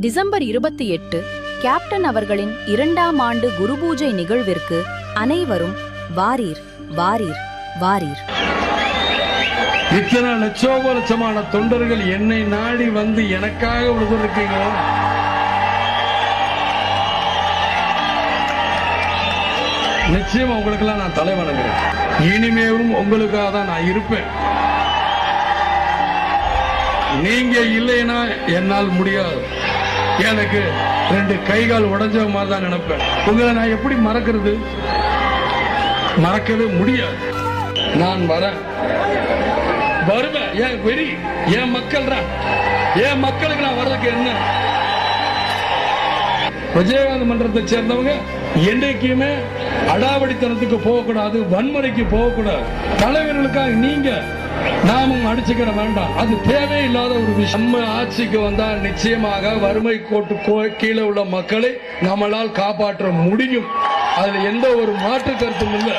December 28 captain அவர்களின் 2ஆம் ஆண்டு குருபூஜை நிகழ்விற்கு அனைவரும் வாரீர் வாரீர் வாரீர். இத்தனை லட்சோபலட்சமான தொண்டர்கள் என்னை நாடி வந்து எனக்காக விடுதற்கீங்க. நிச்சயம் உங்களுக்கெல்லாம் நான் தலை வணங்குறேன். இனிமேலும் உங்களுக்காக தான் நான் இருப்பேன். நீங்க இல்லைன்னா என்னால் முடியாது. எனக்கு 2 கைகால் உடைஞ்ச மாதிரி தான் நினைப்பேன். உங்களை நான் எப்படி மறக்கிறது? மறக்கவே முடியாது. நான் வருவேன். ஏன் வெறி? என் மக்கள் தான். என் மக்களுக்கு நான் வர்றதுக்கு என்ன? விஜயகாந்த் மன்றத்தை சேர்ந்தவங்க என்றைக்குமே அடாவடித்தனத்துக்கு போகக்கூடாது, வன்முறைக்கு போகக்கூடாது. தலைவர்களுக்காக நீங்க நாமும் அடிச்சுக்கிற வேண்டாம். அது தேவையில்லாத ஒரு விஷயம். நம்ம ஆட்சிக்கு வந்தால் நிச்சயமாக வறுமை கோட்டு கீழே உள்ள மக்களை நம்மளால் காப்பாற்ற முடியும். அதுல எந்த ஒரு மாற்று கருத்தும் இல்லை.